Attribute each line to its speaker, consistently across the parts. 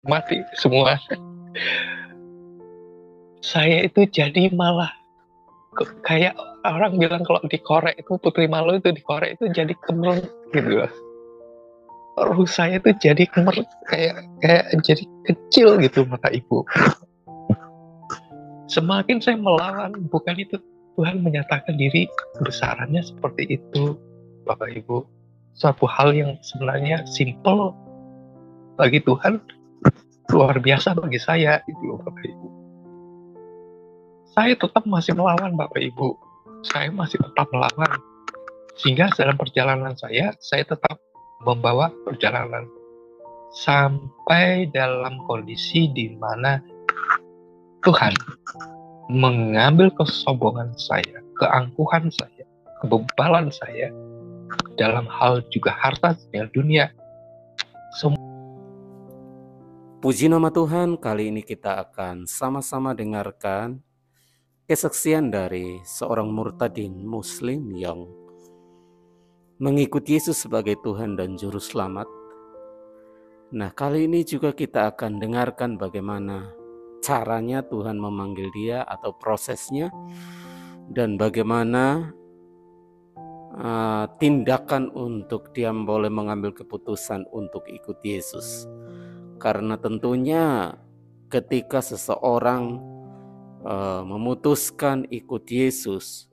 Speaker 1: mati semua. Saya itu jadi malah kayak orang bilang kalau dikorek itu, Putri Malu itu dikorek itu jadi kemer gitu loh. Ruh saya itu jadi kemer, kayak jadi kecil gitu mata Ibu. Semakin saya melawan, bukan itu Tuhan menyatakan diri kebesarannya seperti itu, Bapak Ibu. Suatu hal yang sebenarnya simple bagi Tuhan, luar biasa bagi saya, gitu Bapak Ibu. Saya tetap masih melawan, Bapak Ibu. Saya masih tetap melawan. Sehingga dalam perjalanan saya tetap membawa perjalanan sampai dalam kondisi di mana Tuhan mengambil kesombongan saya, keangkuhan saya, kebebalan saya, dalam hal juga harta dan dunia.
Speaker 2: Puji nama Tuhan, kali ini kita akan sama-sama dengarkan kesaksian dari seorang murtadin muslim yang mengikuti Yesus sebagai Tuhan dan Juru Selamat. Nah, kali ini juga kita akan dengarkan bagaimana caranya Tuhan memanggil dia atau prosesnya, dan bagaimana tindakan untuk dia boleh mengambil keputusan untuk ikut Yesus. Karena tentunya ketika seseorang memutuskan ikut Yesus,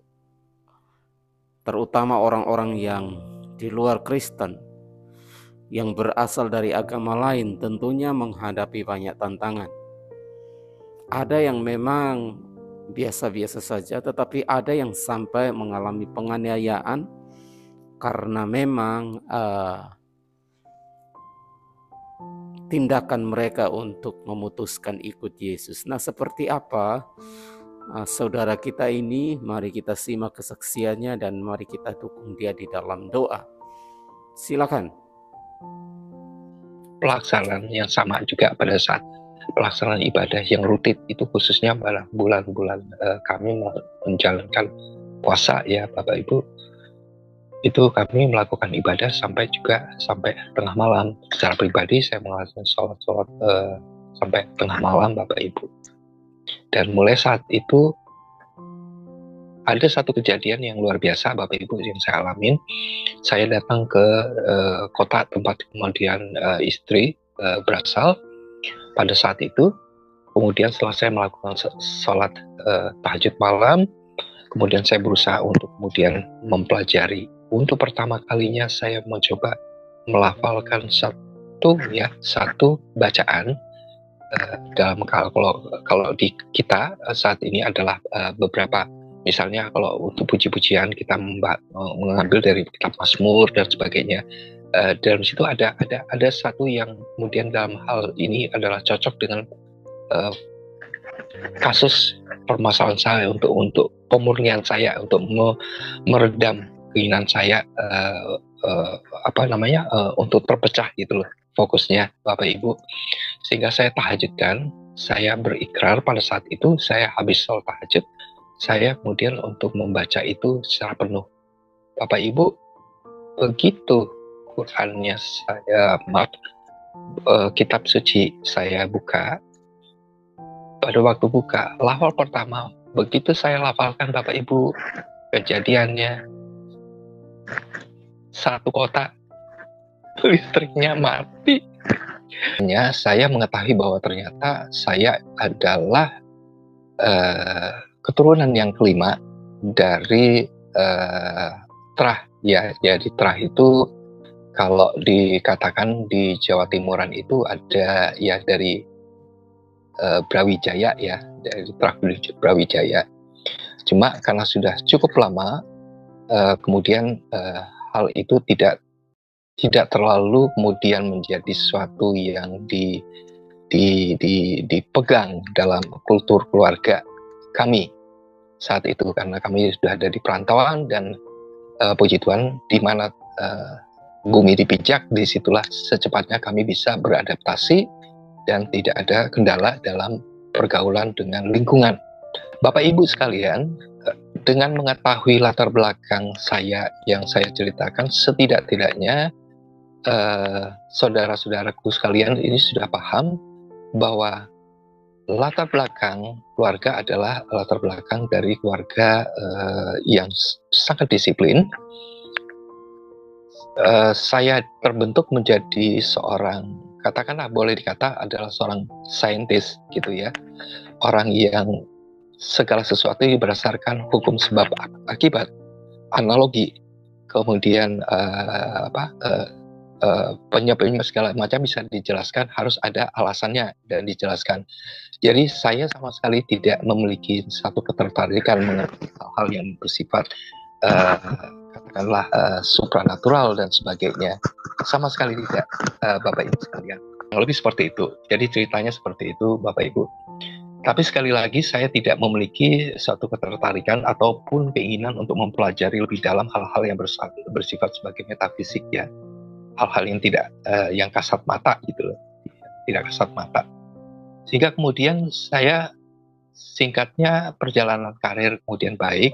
Speaker 2: terutama orang-orang yang di luar Kristen, yang berasal dari agama lain, tentunya menghadapi banyak tantangan. Ada yang memang biasa-biasa saja, tetapi ada yang sampai mengalami penganiayaan karena memang tindakan mereka untuk memutuskan ikut Yesus. Nah, seperti apa saudara kita ini? Mari kita simak kesaksiannya dan mari kita dukung dia di dalam doa. Silakan.
Speaker 1: Pelaksanaan yang sama juga pada saat pelaksanaan ibadah yang rutin itu, khususnya pada bulan-bulan kami menjalankan puasa ya Bapak Ibu, itu kami melakukan ibadah sampai tengah malam. Secara pribadi saya melakukan sholat sampai tengah malam Bapak Ibu. Dan mulai saat itu ada satu kejadian yang luar biasa Bapak Ibu yang saya alamin. Saya datang ke kota tempat kemudian istri berasal pada saat itu. Kemudian setelah saya melakukan sholat tahajud malam, kemudian saya berusaha untuk kemudian mempelajari. Untuk pertama kalinya saya mencoba melafalkan satu bacaan dalam kalau di kita saat ini adalah beberapa, misalnya kalau untuk puji-pujian kita mengambil dari kitab Mazmur dan sebagainya. Dalam situ ada satu yang kemudian dalam hal ini adalah cocok dengan kasus permasalahan saya, untuk pemurnian saya, untuk meredam keinginan saya untuk terpecah gitu loh fokusnya Bapak Ibu. Sehingga saya tahajudkan, saya berikrar pada saat itu, saya habis sholat tahajud, saya kemudian untuk membaca itu secara penuh. Bapak Ibu, begitu Qurannya kitab suci saya buka, pada waktu buka, lafal pertama, begitu saya lafalkan Bapak Ibu, kejadiannya satu kota listriknya mati. Saya mengetahui bahwa ternyata saya adalah keturunan yang kelima dari Trah ya. Jadi Trah itu kalau dikatakan di Jawa Timuran itu ada ya dari Brawijaya ya, dari Trah Brawijaya. Cuma karena sudah cukup lama, kemudian hal itu tidak terlalu kemudian menjadi sesuatu yang dipegang dalam kultur keluarga kami saat itu, karena kami sudah ada di perantauan dan puji Tuhan, di mana bumi dipijak, disitulah secepatnya kami bisa beradaptasi dan tidak ada kendala dalam pergaulan dengan lingkungan. Bapak Ibu sekalian, dengan mengetahui latar belakang saya yang saya ceritakan, setidak-tidaknya saudara-saudaraku sekalian ini sudah paham bahwa latar belakang keluarga adalah latar belakang dari keluarga yang sangat disiplin. Saya terbentuk menjadi seorang, katakanlah boleh dikata adalah seorang saintis gitu ya, orang yang segala sesuatu berdasarkan hukum sebab akibat, analogi, kemudian penyebabnya segala macam bisa dijelaskan, harus ada alasannya dan dijelaskan. Jadi saya sama sekali tidak memiliki satu ketertarikan mengenai hal-hal yang bersifat katakanlah supranatural dan sebagainya, sama sekali tidak, Bapak Ibu sekalian. Lebih seperti itu. Jadi ceritanya seperti itu, Bapak Ibu. Tapi sekali lagi saya tidak memiliki satu ketertarikan ataupun keinginan untuk mempelajari lebih dalam hal-hal yang bersifat sebagai metafisik ya, hal-hal yang tidak yang kasat mata gitu loh, tidak kasat mata. Sehingga kemudian saya, singkatnya, perjalanan karir kemudian baik,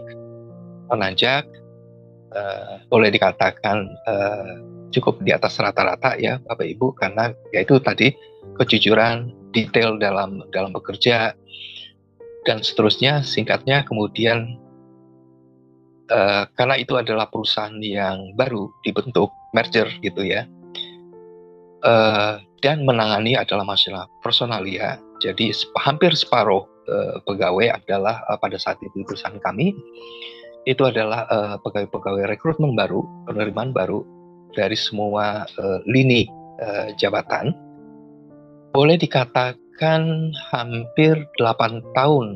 Speaker 1: menanjak, boleh dikatakan cukup di atas rata-rata ya Bapak Ibu, karena yaitu tadi kejujuran, detail dalam bekerja dan seterusnya. Singkatnya kemudian karena itu adalah perusahaan yang baru dibentuk, merger gitu ya, dan menangani adalah masalah personalia. Jadi hampir separuh pegawai adalah pada saat itu perusahaan kami itu adalah pegawai-pegawai rekrutmen baru, penerimaan baru dari semua lini jabatan. Boleh dikatakan hampir 8 tahun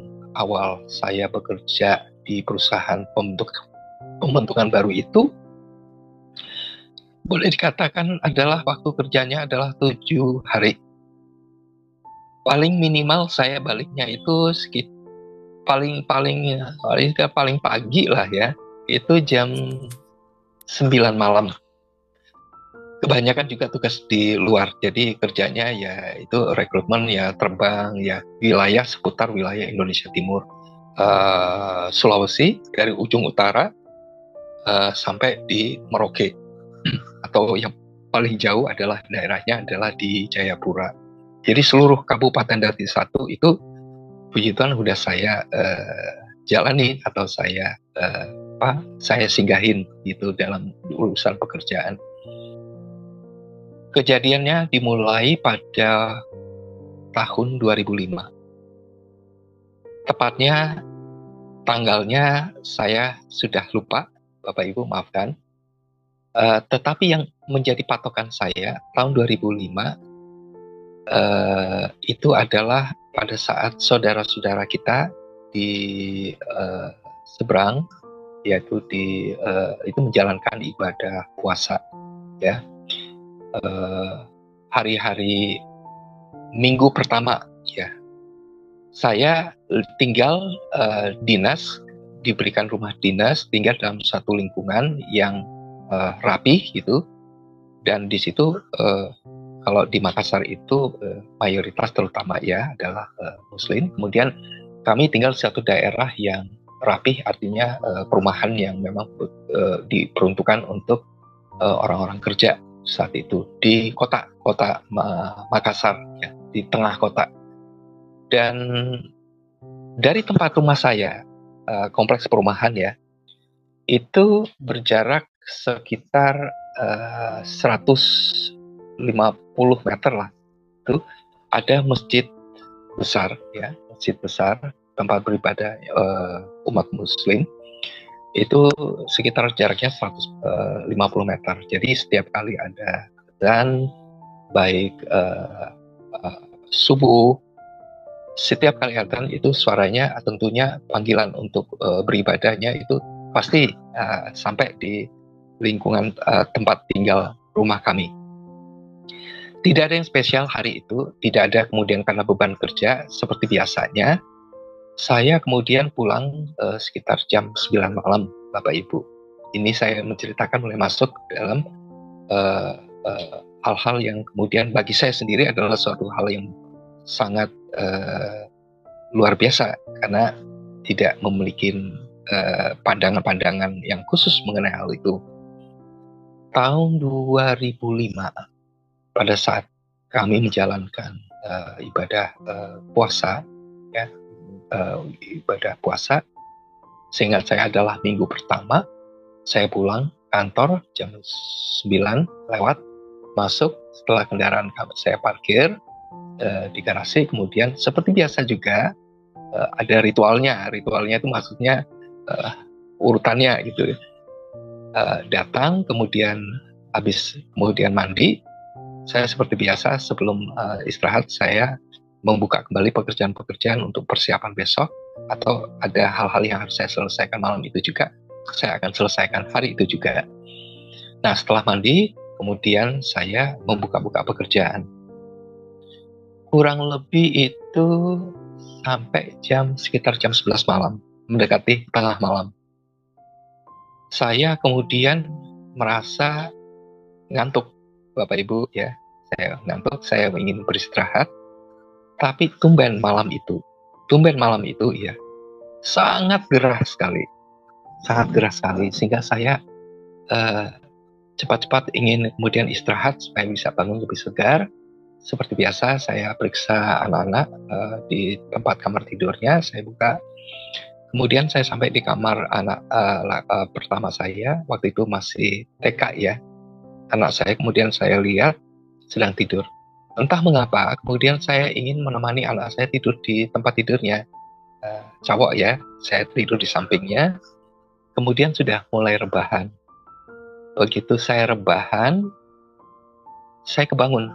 Speaker 1: awal saya bekerja di perusahaan pembentukan baru itu, boleh dikatakan adalah waktu kerjanya adalah 7 hari. Paling minimal saya baliknya itu sekitar paling pagi lah ya, itu jam 9 malam. Kebanyakan juga tugas di luar, jadi kerjanya ya itu rekrutmen ya, terbang ya, wilayah seputar wilayah Indonesia Timur, Sulawesi dari ujung utara sampai di Merauke, atau yang paling jauh adalah daerahnya adalah di Jayapura. Jadi seluruh kabupaten dari satu itu puji Tuhan sudah saya jalani atau saya singgahin gitu dalam urusan pekerjaan. Kejadiannya dimulai pada tahun 2005. Tepatnya tanggalnya saya sudah lupa, Bapak Ibu maafkan. Tetapi yang menjadi patokan saya tahun 2005 itu adalah pada saat saudara-saudara kita di seberang, yaitu itu menjalankan ibadah puasa ya, hari-hari minggu pertama ya. Saya tinggal dinas, diberikan rumah dinas, tinggal dalam satu lingkungan yang rapih gitu, dan di situ kalau di Makassar itu mayoritas terutama ya adalah Muslim. Kemudian kami tinggal di satu daerah yang rapih, artinya perumahan yang memang diperuntukkan untuk orang-orang kerja saat itu di kota Makassar ya, di tengah kota. Dan dari tempat rumah saya, kompleks perumahan ya, itu berjarak sekitar 150 meter lah, itu ada masjid besar ya, masjid besar tempat beribadah umat Muslim. Itu sekitar jaraknya 150 meter. Jadi setiap kali ada adzan, baik subuh, setiap kali adzan itu suaranya tentunya panggilan untuk beribadahnya itu pasti sampai di lingkungan tempat tinggal rumah kami. Tidak ada yang spesial hari itu, tidak ada kemudian karena beban kerja seperti biasanya. Saya kemudian pulang sekitar jam 9 malam, Bapak Ibu. Ini saya menceritakan mulai masuk dalam hal-hal yang kemudian bagi saya sendiri adalah suatu hal yang sangat luar biasa, karena tidak memiliki pandangan-pandangan yang khusus mengenai hal itu. tahun 2005 pada saat kami menjalankan ibadah puasa, ya, ibadah puasa. Seingat saya adalah minggu pertama, saya pulang kantor jam 9 lewat, masuk setelah kendaraan saya parkir di garasi, kemudian seperti biasa juga ada ritualnya itu maksudnya urutannya gitu. Datang, kemudian kemudian mandi. Saya seperti biasa sebelum istirahat saya membuka kembali pekerjaan-pekerjaan untuk persiapan besok, atau ada hal-hal yang harus saya selesaikan malam itu juga, saya akan selesaikan hari itu juga. Nah, setelah mandi, kemudian saya membuka-buka pekerjaan. Kurang lebih itu sampai sekitar jam 11 malam, mendekati tengah malam. Saya kemudian merasa ngantuk, Bapak Ibu, ya. Saya ngantuk, saya ingin beristirahat. Tapi tumben malam itu ya, sangat gerah sekali, sehingga saya cepat-cepat ingin kemudian istirahat supaya bisa bangun lebih segar. Seperti biasa, saya periksa anak-anak di tempat kamar tidurnya, saya buka. Kemudian saya sampai di kamar anak pertama saya, waktu itu masih TK ya. Anak saya kemudian saya lihat sedang tidur. Entah mengapa, kemudian saya ingin menemani anak saya tidur di tempat tidurnya. Cowok ya, saya tidur di sampingnya, kemudian sudah mulai rebahan. Begitu saya rebahan, saya kebangun.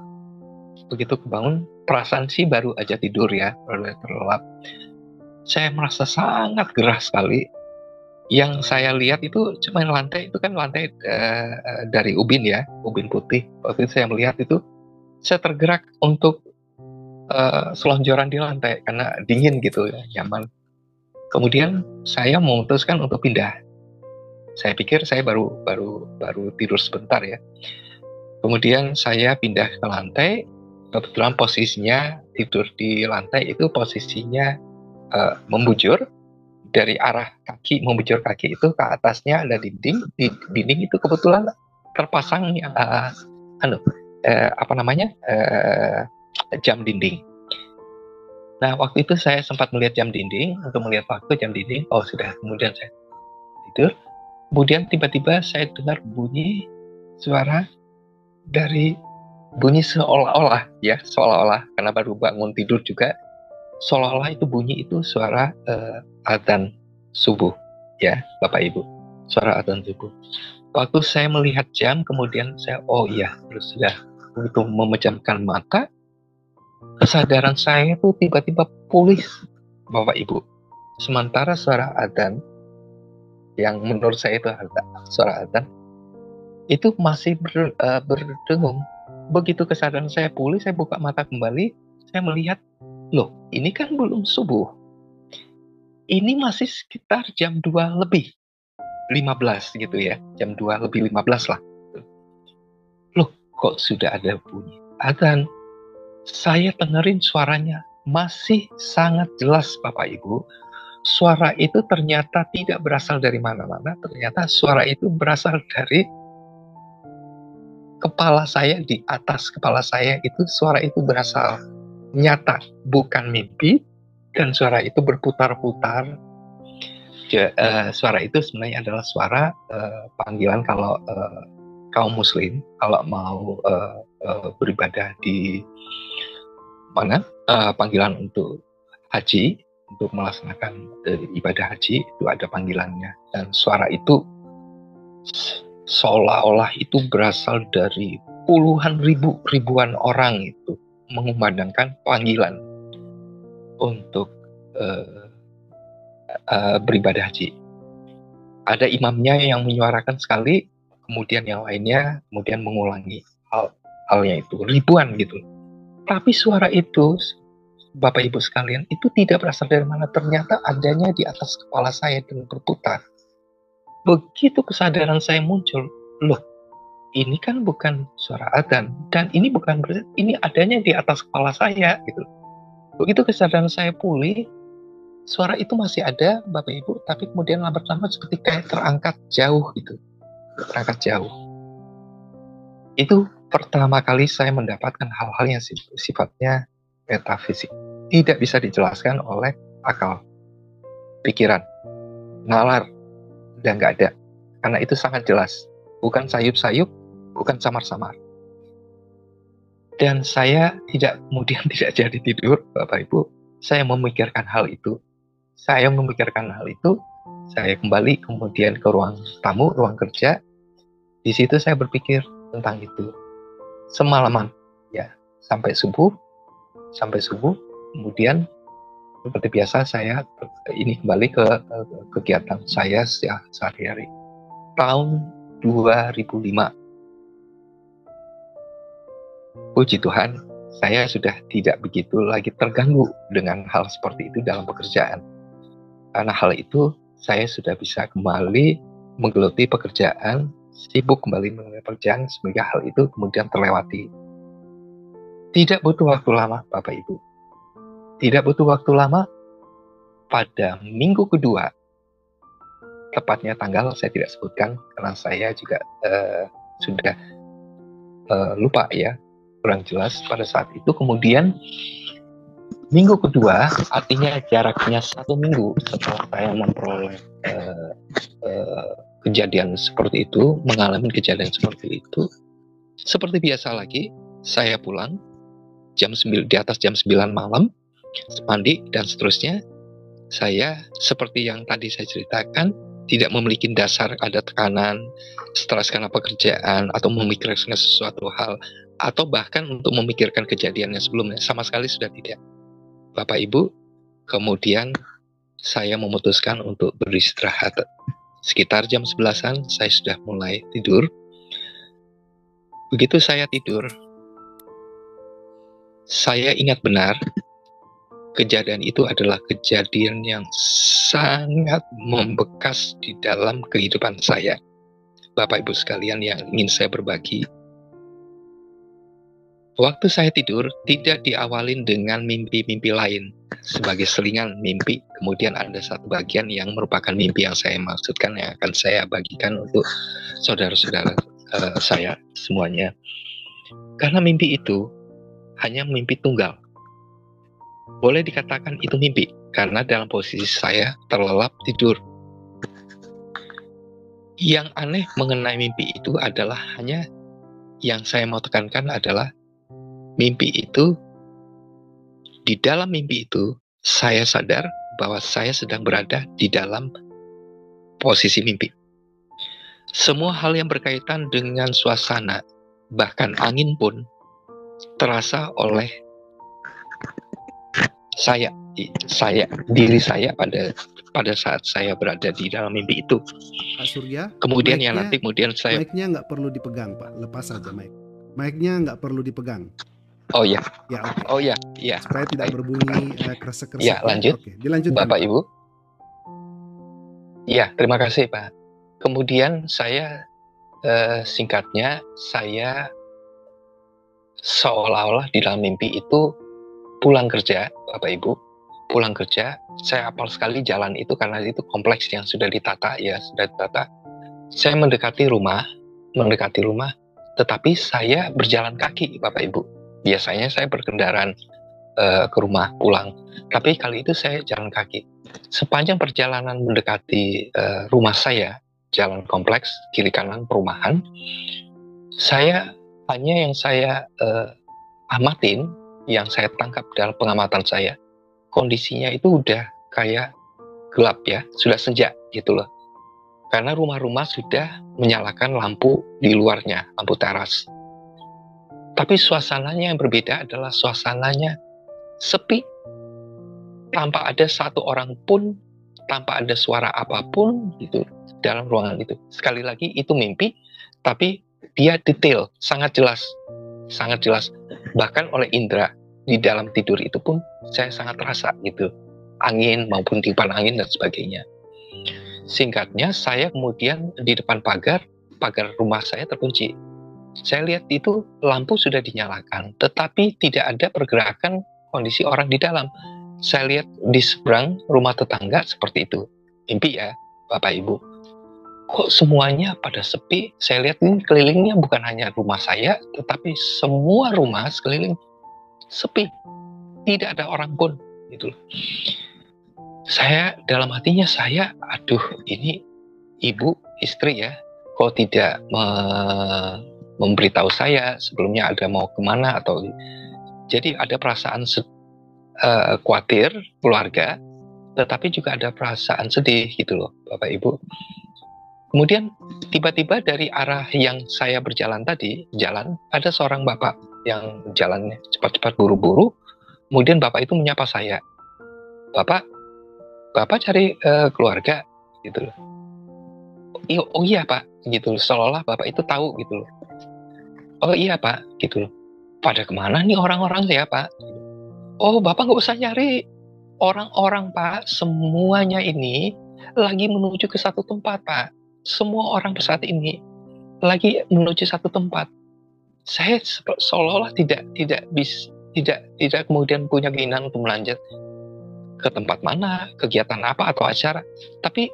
Speaker 1: Begitu kebangun, perasaan sih baru aja tidur ya, baru terlelap. Saya merasa sangat gerah sekali. Yang saya lihat itu cuma lantai, itu kan lantai dari ubin ya, ubin putih. Waktu itu saya melihat itu, saya tergerak untuk selonjoran di lantai karena dingin gitu ya, nyaman. Kemudian saya memutuskan untuk pindah. Saya pikir saya baru tidur sebentar ya. Kemudian saya pindah ke lantai. Kebetulan posisinya tidur di lantai itu posisinya membujur dari arah kaki, membujur kaki itu ke atasnya ada dinding. Di dinding itu kebetulan terpasang jam dinding. Nah, waktu itu saya sempat melihat jam dinding, untuk melihat waktu jam dinding. Oh, sudah. Kemudian saya tidur. Kemudian tiba-tiba saya dengar suara bunyi seolah-olah karena baru bangun tidur juga, seolah-olah itu bunyi itu suara adzan subuh ya, Bapak Ibu. Suara adzan subuh. Waktu saya melihat jam, kemudian saya, oh iya, terus sudah. Begitu memejamkan mata, kesadaran saya itu tiba-tiba pulih, Bapak Ibu. Sementara suara adzan, yang menurut saya itu suara adzan, itu masih berdengung. Begitu kesadaran saya pulih, saya buka mata kembali, saya melihat, loh, ini kan belum subuh. Ini masih sekitar jam 2 lebih 15 gitu ya, jam 2 lebih 15 lah. Loh, kok sudah ada bunyi adzan? Saya dengerin suaranya masih sangat jelas, Bapak Ibu. Suara itu ternyata tidak berasal dari mana-mana. Ternyata suara itu berasal dari kepala saya, di atas kepala saya itu suara itu berasal nyata, bukan mimpi. Dan suara itu berputar-putar. Suara itu sebenarnya adalah suara panggilan kalau kaum muslim kalau mau beribadah di mana, panggilan untuk haji, untuk melaksanakan ibadah haji, itu ada panggilannya. Dan suara itu seolah-olah itu berasal dari ribuan orang itu mengumandangkan panggilan untuk beribadah haji. Ada imamnya yang menyuarakan sekali, kemudian yang lainnya kemudian mengulangi halnya itu, ribuan gitu. Tapi suara itu, Bapak Ibu sekalian, itu tidak berasal dari mana, ternyata adanya di atas kepala saya dan berputar. Begitu kesadaran saya muncul, loh, ini kan bukan suara adzan, dan ini bukan ini adanya di atas kepala saya gitu. Begitu kesadaran saya pulih, suara itu masih ada, Bapak Ibu, tapi kemudian lambat-lambat seperti kayak terangkat jauh gitu, terangkat jauh. Itu pertama kali saya mendapatkan hal-hal yang sifatnya metafisik. Tidak bisa dijelaskan oleh akal, pikiran, nalar, dan nggak ada. Karena itu sangat jelas. Bukan sayup-sayup, bukan samar-samar. Dan saya kemudian tidak jadi tidur, Bapak Ibu. Saya memikirkan hal itu. Saya kembali kemudian ke ruang tamu, ruang kerja. Di situ saya berpikir tentang itu. Semalaman, ya, sampai subuh. Kemudian seperti biasa saya ini kembali ke kegiatan saya sehari-hari. Tahun 2005, puji Tuhan, saya sudah tidak begitu lagi terganggu dengan hal seperti itu dalam pekerjaan. Karena hal itu, saya sudah bisa kembali menggeluti pekerjaan, sibuk kembali mengenai pekerjaan, sehingga hal itu kemudian terlewati. Tidak butuh waktu lama, Bapak Ibu. Tidak butuh waktu lama, pada minggu kedua, tepatnya tanggal saya tidak sebutkan, karena saya juga sudah lupa ya, kurang jelas pada saat itu. Kemudian minggu kedua, artinya jaraknya 1 minggu setelah saya memperoleh kejadian seperti itu, mengalami kejadian seperti itu, seperti biasa lagi, saya pulang di atas jam 9 malam, mandi dan seterusnya. Saya seperti yang tadi saya ceritakan, tidak memiliki dasar ada tekanan, stres karena pekerjaan, atau memikirkan sesuatu hal, atau bahkan untuk memikirkan kejadian yang sebelumnya, sama sekali sudah tidak. Bapak Ibu, kemudian saya memutuskan untuk beristirahat. Sekitar jam 11-an saya sudah mulai tidur. Begitu saya tidur, saya ingat benar, kejadian itu adalah kejadian yang sangat membekas di dalam kehidupan saya. Bapak Ibu sekalian yang ingin saya berbagi. Waktu saya tidur, tidak diawalin dengan mimpi-mimpi lain. Sebagai selingan mimpi, kemudian ada satu bagian yang merupakan mimpi yang saya maksudkan, yang akan saya bagikan untuk saudara-saudara saya semuanya. Karena mimpi itu hanya mimpi tunggal. Boleh dikatakan itu mimpi, karena dalam posisi saya terlelap tidur. Yang aneh mengenai mimpi itu adalah hanya yang saya mau tekankan adalah mimpi itu, di dalam mimpi itu, saya sadar bahwa saya sedang berada di dalam posisi mimpi. Semua hal yang berkaitan dengan suasana, bahkan angin pun, terasa oleh diri saya pada saat saya berada di dalam mimpi itu.
Speaker 3: Pak Surya,
Speaker 1: kemudian saya
Speaker 3: mic-nya nggak perlu dipegang, Pak. Lepas saja mic-nya nggak perlu dipegang.
Speaker 1: Oh ya.
Speaker 3: Ya, oke.
Speaker 1: Oh ya.
Speaker 3: Supaya tidak berbunyi kresek-kresek.
Speaker 1: Ya, lanjut.
Speaker 3: Oke, dilanjutkan,
Speaker 1: Bapak Ibu. Ya, terima kasih, Pak. Kemudian saya singkatnya, saya seolah-olah di dalam mimpi itu pulang kerja, Bapak Ibu. Pulang kerja, saya hafal sekali jalan itu karena itu kompleks yang sudah ditata. Saya mendekati rumah, tetapi saya berjalan kaki, Bapak Ibu. Biasanya saya berkendaraan ke rumah pulang, tapi kali itu saya jalan kaki. Sepanjang perjalanan mendekati rumah saya, jalan kompleks, kiri kanan perumahan, yang saya amatin, yang saya tangkap dalam pengamatan saya, kondisinya itu udah kayak gelap ya, sudah senja gitu loh. Karena rumah-rumah sudah menyalakan lampu di luarnya, lampu teras. Tapi suasananya yang berbeda adalah suasananya sepi, tanpa ada satu orang pun, tanpa ada suara apapun gitu dalam ruangan itu. Sekali lagi itu mimpi, tapi dia detail, sangat jelas. Bahkan oleh indera di dalam tidur itu pun saya sangat terasa gitu, angin maupun tiupan angin dan sebagainya. Singkatnya, saya kemudian di depan pagar rumah saya terkunci. Saya lihat itu lampu sudah dinyalakan, tetapi tidak ada pergerakan kondisi orang di dalam. Saya lihat di seberang rumah tetangga seperti itu. Mimpi ya, Bapak Ibu. kok semuanya pada sepi. Saya lihat ini kelilingnya bukan hanya rumah saya, tetapi semua rumah sekeliling sepi. Tidak ada orang pun, gitu. Saya dalam hatinya aduh, ini ibu, istri ya, kok tidak memberitahu saya sebelumnya ada mau kemana atau jadi ada perasaan khawatir keluarga, tetapi juga ada perasaan sedih gitu loh, Bapak Ibu. Kemudian tiba-tiba dari arah yang saya berjalan tadi, ada seorang bapak yang jalannya cepat-cepat buru-buru. Kemudian bapak itu menyapa saya, Bapak cari keluarga gitu loh. Oh iya Pak, gitu loh. Seolah-olah bapak itu tahu gitu loh. Oh iya Pak, gitu loh. Pada kemana nih orang-orang ya Pak? Oh Bapak nggak usah nyari orang-orang Pak, semuanya ini lagi menuju ke satu tempat Pak. Semua orang saat ini lagi menuju satu tempat. Saya seolah-olah tidak kemudian punya keinginan untuk melanjut ke tempat mana, kegiatan apa atau acara. Tapi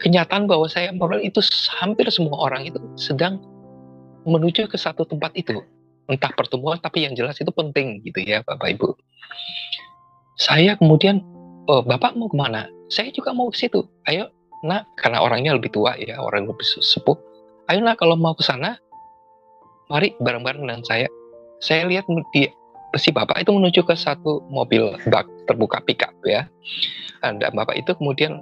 Speaker 1: kenyataan bahwa saya itu hampir semua orang itu sedang menuju ke satu tempat itu. Entah pertemuan, tapi yang jelas itu penting gitu ya Bapak Ibu. Saya kemudian, Bapak mau kemana? Saya juga mau ke situ. Ayo Nak, karena orangnya lebih tua ya, orang lebih sepuh. Ayo Nak, kalau mau ke sana, mari bareng-bareng dengan saya. Saya lihat si bapak itu menuju ke satu mobil bak terbuka pickup ya. Dan bapak itu kemudian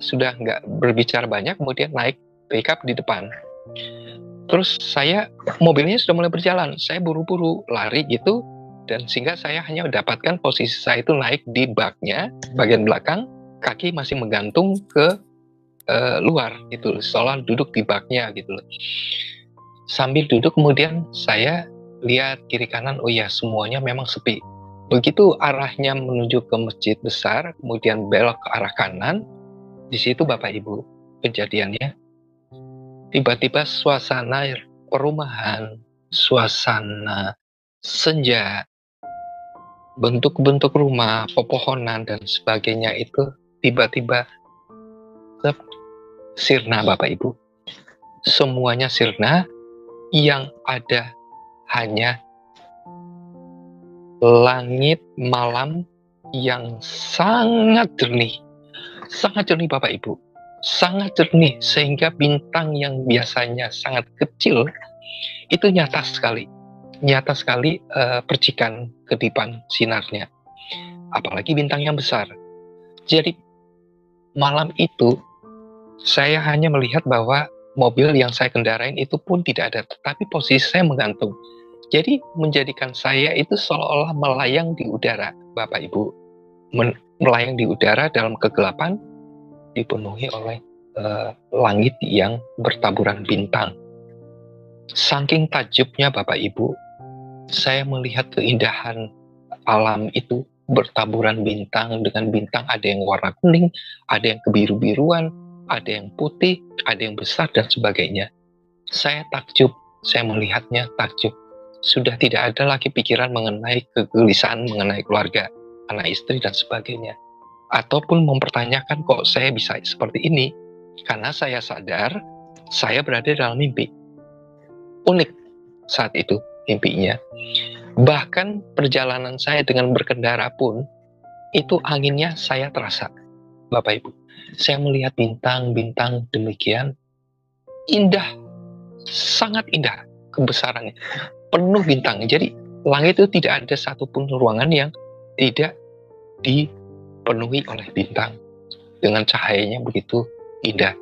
Speaker 1: sudah nggak berbicara banyak, kemudian naik pickup di depan. Terus mobilnya sudah mulai berjalan. Saya buru-buru lari gitu, dan sehingga saya hanya mendapatkan posisi saya itu naik di baknya, bagian belakang, kaki masih menggantung ke luar gitu, seolah duduk di baknya gitu loh. Sambil duduk kemudian saya lihat kiri kanan, oh ya semuanya memang sepi. Begitu arahnya menuju ke masjid besar, kemudian belok ke arah kanan, di situ Bapak Ibu kejadiannya. Tiba-tiba suasana perumahan, suasana senja, bentuk-bentuk rumah, pepohonan dan sebagainya itu tiba-tiba sirna Bapak Ibu. Semuanya sirna, yang ada hanya langit malam yang sangat jernih Bapak Ibu. Sangat jernih sehingga bintang yang biasanya sangat kecil itu nyata sekali percikan kedipan sinarnya. Apalagi bintang yang besar. Jadi malam itu saya hanya melihat bahwa mobil yang saya kendarain itu pun tidak ada, tetapi posisi saya menggantung. Jadi menjadikan saya itu seolah-olah melayang di udara, Bapak Ibu. Melayang di udara dalam kegelapan, dipenuhi oleh langit yang bertaburan bintang. Saking takjubnya Bapak Ibu, saya melihat keindahan alam itu bertaburan bintang, dengan bintang ada yang warna kuning, ada yang kebiru-biruan, ada yang putih, ada yang besar dan sebagainya. Saya takjub, saya melihatnya takjub. Sudah tidak ada lagi pikiran mengenai kegelisahan, mengenai keluarga, anak istri dan sebagainya. Ataupun mempertanyakan kok saya bisa seperti ini. Karena saya sadar saya berada dalam mimpi. Unik saat itu mimpinya. Bahkan perjalanan saya dengan berkendara pun, itu anginnya saya terasa, Bapak Ibu. Saya melihat bintang-bintang demikian indah, sangat indah kebesarannya, penuh bintang. Jadi langit itu tidak ada satupun ruangan yang tidak dipenuhi oleh bintang dengan cahayanya begitu indah.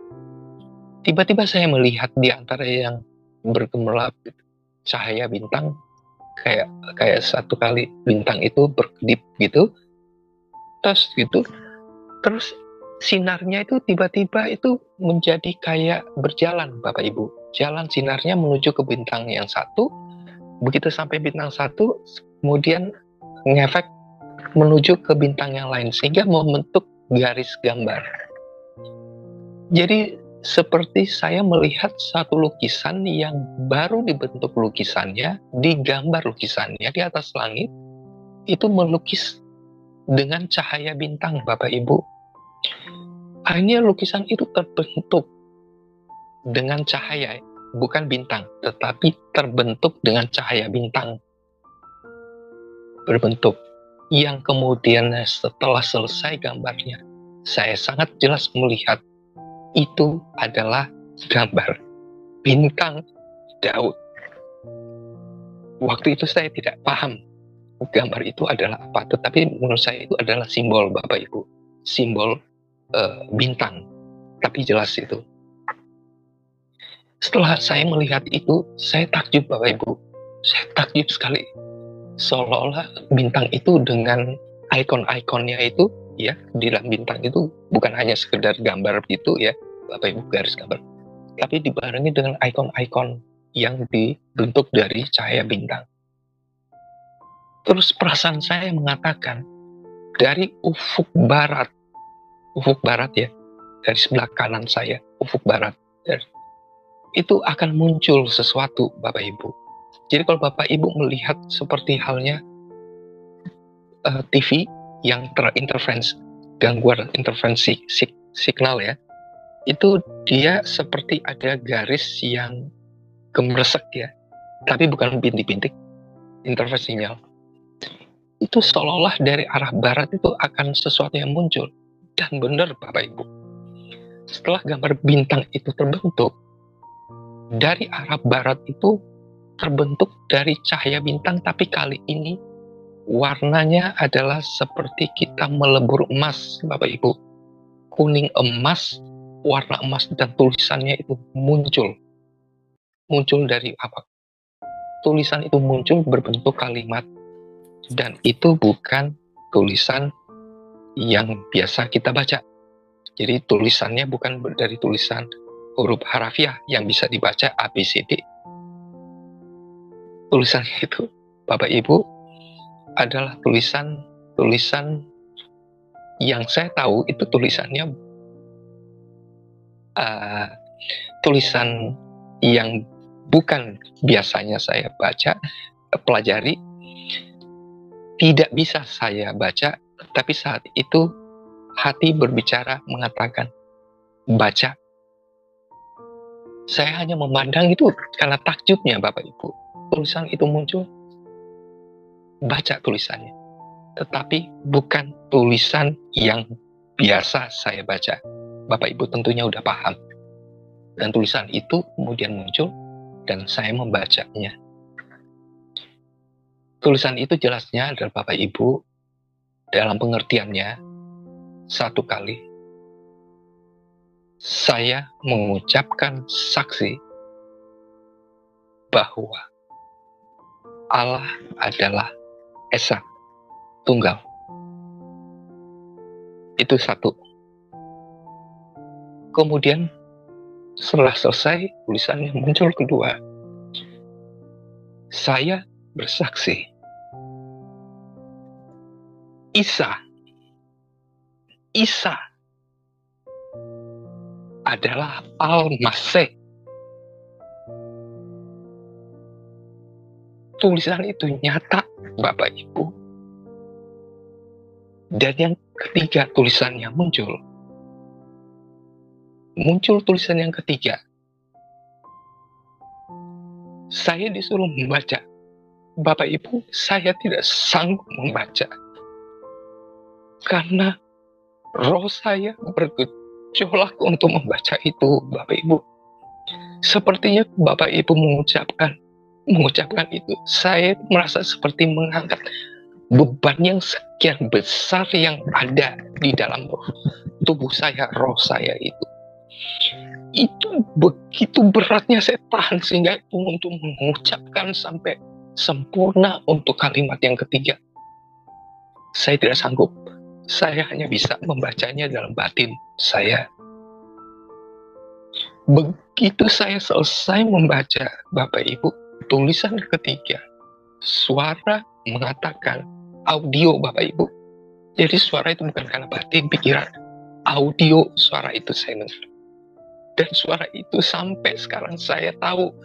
Speaker 1: Tiba-tiba saya melihat di antara yang bergemerlap cahaya bintang, kayak satu kali bintang itu berkedip gitu, terus sinarnya itu tiba-tiba itu menjadi kayak berjalan Bapak Ibu. Jalan sinarnya menuju ke bintang yang satu, begitu sampai bintang satu, kemudian ngefek menuju ke bintang yang lain, sehingga membentuk garis gambar. Jadi seperti saya melihat satu lukisan yang baru dibentuk lukisannya, digambar lukisannya di atas langit, itu melukis dengan cahaya bintang Bapak Ibu. Akhirnya lukisan itu terbentuk dengan cahaya, bukan bintang, tetapi terbentuk dengan cahaya bintang. Berbentuk. Yang kemudian setelah selesai gambarnya, saya sangat jelas melihat itu adalah gambar bintang Daud. Waktu itu saya tidak paham gambar itu adalah apa, tetapi menurut saya itu adalah simbol, Bapak Ibu. Simbol bintang. Tapi jelas itu. Setelah saya melihat itu, saya takjub, Bapak Ibu. Saya takjub sekali. Seolah-olah bintang itu dengan ikon-ikonnya itu, ya, di dalam bintang itu bukan hanya sekedar gambar gitu ya, Bapak Ibu, garis gambar. Tapi dibarengi dengan ikon-ikon yang dibentuk dari cahaya bintang. Terus perasaan saya mengatakan, dari ufuk barat ya, dari sebelah kanan saya, ufuk barat, itu akan muncul sesuatu, Bapak Ibu. Jadi kalau Bapak Ibu melihat seperti halnya TV yang terinterferensi, gangguan interferensi signal ya, itu dia seperti ada garis yang gemresek ya, tapi bukan bintik-bintik interferensi sinyal. Itu seolah-olah dari arah barat itu akan sesuatu yang muncul. Dan benar, Bapak Ibu, setelah gambar bintang itu terbentuk, dari arah barat itu terbentuk dari cahaya bintang, tapi kali ini warnanya adalah seperti kita melebur emas, Bapak Ibu. Kuning emas, warna emas, dan tulisannya itu muncul. Muncul dari apa? Tulisan itu muncul berbentuk kalimat, dan itu bukan tulisan yang biasa kita baca. Jadi tulisannya bukan dari tulisan huruf harafiah yang bisa dibaca ABCD. Tulisannya itu, Bapak Ibu, adalah tulisan yang saya tahu itu tulisannya tulisan yang bukan biasanya saya baca, pelajari, tidak bisa saya baca, tapi saat itu hati berbicara mengatakan, baca. Saya hanya memandang itu karena takjubnya, Bapak Ibu. Tulisan itu muncul, baca tulisannya. Tetapi bukan tulisan yang biasa saya baca. Bapak Ibu tentunya udah paham. Dan tulisan itu kemudian muncul, dan saya membacanya. Tulisan itu jelasnya adalah, Bapak Ibu, dalam pengertiannya, satu kali saya mengucapkan saksi bahwa Allah adalah Esa, Tunggal. Itu satu. Kemudian setelah selesai, tulisannya muncul kedua. Saya bersaksi, Isa adalah Al-Masih. Tulisan itu nyata, Bapak Ibu. Dan yang ketiga, tulisannya muncul. Muncul tulisan yang ketiga. Saya disuruh membaca. Bapak Ibu, saya tidak sanggup membaca. Karena roh saya bergejolak untuk membaca itu, Bapak Ibu. Sepertinya Bapak Ibu mengucapkan itu, saya merasa seperti mengangkat beban yang sekian besar yang ada di dalam tubuh saya, roh saya itu. Itu begitu beratnya saya tahan sehingga untuk mengucapkan sampai sempurna untuk kalimat yang ketiga. Saya tidak sanggup. Saya hanya bisa membacanya dalam batin saya. Begitu saya selesai membaca, Bapak Ibu, tulisan ketiga, suara mengatakan, audio, Bapak Ibu. Jadi suara itu bukan karena batin, pikiran. Audio suara itu saya dengar. Dan suara itu sampai sekarang saya tahu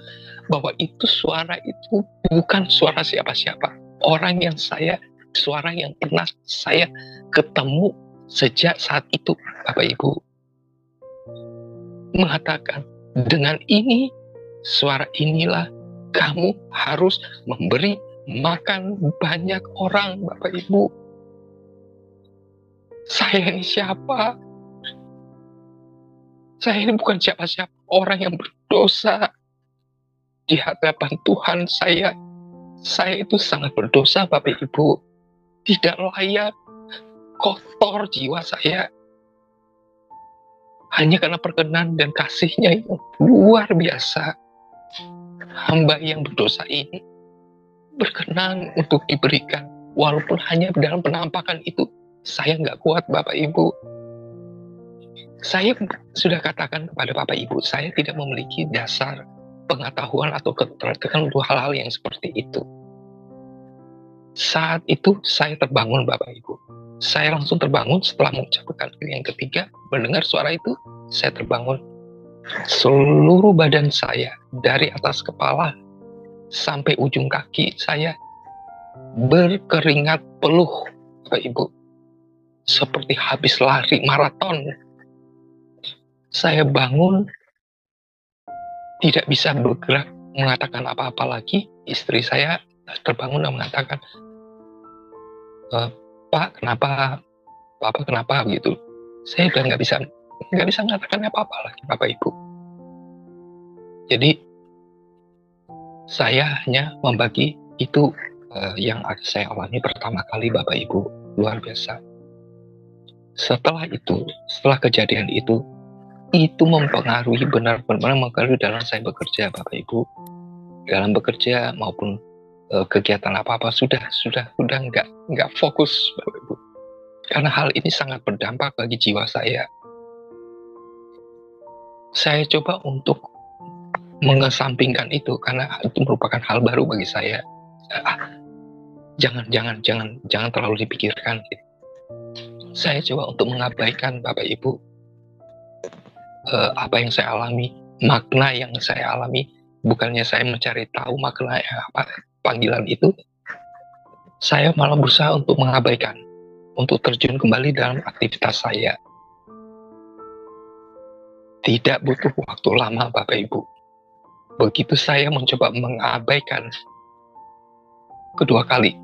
Speaker 1: bahwa itu suara itu bukan suara siapa-siapa. Suara yang pernah saya ketemu sejak saat itu, Bapak Ibu. mengatakan, dengan ini, suara inilah kamu harus memberi makan banyak orang, Bapak Ibu. Saya ini siapa? Saya ini bukan siapa-siapa, orang yang berdosa di hadapan Tuhan saya. Saya itu sangat berdosa, Bapak Ibu. Tidak layak, kotor jiwa saya. Hanya karena perkenan dan kasih-Nya yang luar biasa, hamba yang berdosa ini berkenan untuk diberikan. Walaupun hanya dalam penampakan itu, saya nggak kuat, Bapak Ibu. Saya sudah katakan kepada Bapak Ibu, saya tidak memiliki dasar pengetahuan atau keterangan untuk hal-hal yang seperti itu. Saat itu saya terbangun, Bapak Ibu. Saya langsung terbangun setelah mengucapkan yang ketiga, mendengar suara itu, saya terbangun. Seluruh badan saya, dari atas kepala sampai ujung kaki saya, berkeringat peluh, Bapak Ibu. Seperti habis lari maraton. Saya bangun, tidak bisa bergerak, mengatakan apa-apa lagi. Istri saya terbangun dan mengatakan, Pak, kenapa? Bapak kenapa? Gitu. Saya udah nggak bisa mengatakan apa-apa lagi, Bapak Ibu. Jadi saya hanya membagi itu yang saya alami pertama kali, Bapak Ibu, luar biasa. Setelah kejadian itu mempengaruhi, benar-benar mempengaruhi dalam saya bekerja, Bapak Ibu. Dalam bekerja maupun kegiatan apa-apa sudah nggak fokus, Bapak Ibu. Karena hal ini sangat berdampak bagi jiwa saya. Saya coba untuk mengesampingkan itu karena itu merupakan hal baru bagi saya. Jangan terlalu dipikirkan. Saya coba untuk mengabaikan, Bapak Ibu, apa yang saya alami, makna yang saya alami. Bukannya saya mencari tahu makna apa panggilan itu, saya malah berusaha untuk mengabaikan, untuk terjun kembali dalam aktivitas saya. Tidak butuh waktu lama, Bapak Ibu. Begitu saya mencoba mengabaikan kedua kali,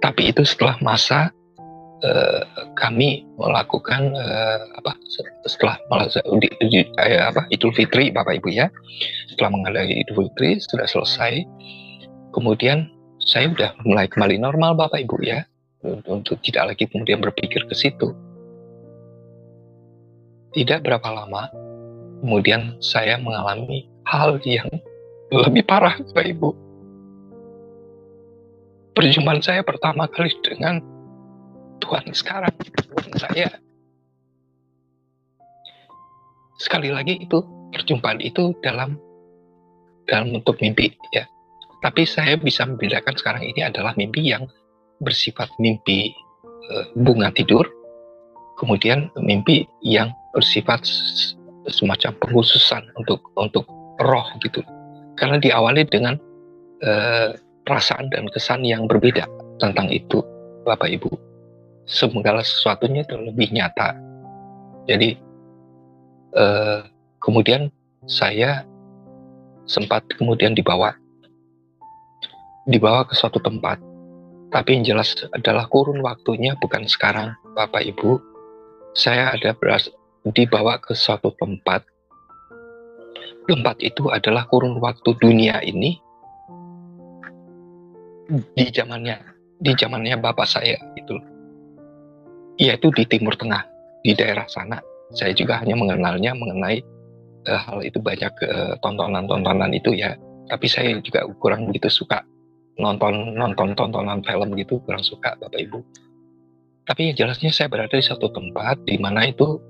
Speaker 1: tapi itu setelah masa kami melakukan setelah Idul Fitri, Bapak Ibu ya. Setelah mengadakan Idul Fitri sudah selesai, kemudian saya sudah mulai kembali normal, Bapak Ibu ya, untuk tidak lagi kemudian berpikir ke situ. Tidak berapa lama kemudian saya mengalami hal yang lebih parah, Bapak Ibu. Perjumpaan saya pertama kali dengan Tuhan sekarang, Tuhan saya. Sekali lagi itu perjumpaan itu dalam bentuk mimpi ya. Tapi saya bisa membedakan sekarang ini adalah mimpi yang bersifat mimpi bunga tidur, kemudian mimpi yang bersifat semacam penghususan untuk roh gitu. Karena diawali dengan perasaan dan kesan yang berbeda tentang itu, Bapak Ibu. Segala sesuatunya itu lebih nyata. Jadi kemudian saya sempat kemudian dibawa ke suatu tempat, tapi yang jelas adalah kurun waktunya bukan sekarang, Bapak Ibu. Saya dibawa ke suatu tempat. Tempat itu adalah kurun waktu dunia ini di zamannya bapak saya itu, yaitu di Timur Tengah, di daerah sana. Saya juga hanya mengenalnya mengenai hal itu, banyak tontonan itu ya. Tapi saya juga kurang begitu suka nonton tontonan film gitu, kurang suka, Bapak Ibu. Tapi yang jelasnya saya berada di satu tempat di mana itu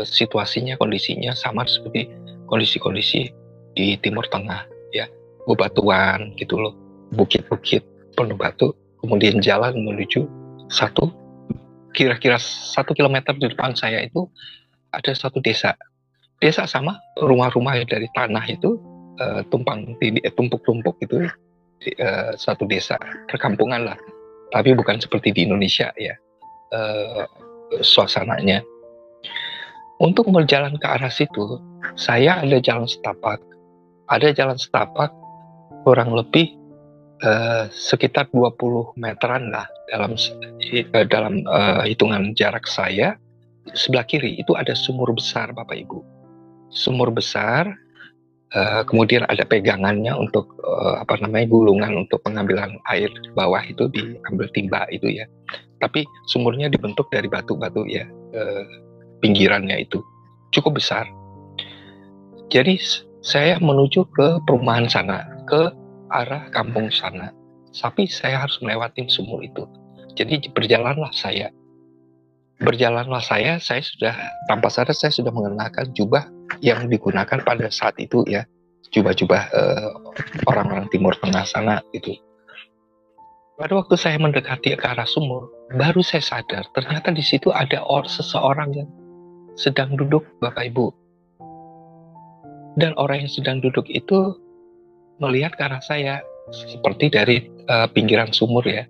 Speaker 1: situasinya, kondisinya sama seperti kondisi-kondisi di Timur Tengah ya, bebatuan gitu loh, bukit-bukit penuh batu, kemudian jalan menuju kira-kira 1 kilometer di depan saya itu ada satu desa sama rumah-rumah dari tanah itu tumpuk-tumpuk itu, satu desa perkampungan lah, tapi bukan seperti di Indonesia ya suasananya. Untuk berjalan ke arah situ, saya ada jalan setapak. Ada jalan setapak kurang lebih sekitar 20 meteran lah dalam hitungan jarak saya. Sebelah kiri itu ada sumur besar, Bapak Ibu. Sumur besar, kemudian ada pegangannya untuk gulungan untuk pengambilan air bawah itu diambil timba itu ya. Tapi sumurnya dibentuk dari batu-batu ya, pinggirannya itu cukup besar. Jadi saya menuju ke perumahan sana, ke arah kampung sana. Tapi saya harus melewati sumur itu. Jadi berjalanlah saya. Saya sudah tanpa sadar saya sudah mengenakan jubah yang digunakan pada saat itu ya. Jubah-jubah orang-orang Timur Tengah sana itu. Pada waktu saya mendekati ke arah sumur, baru saya sadar ternyata di situ ada seseorang yang sedang duduk, Bapak Ibu. Dan orang yang sedang duduk itu melihat ke arah saya seperti dari pinggiran sumur ya.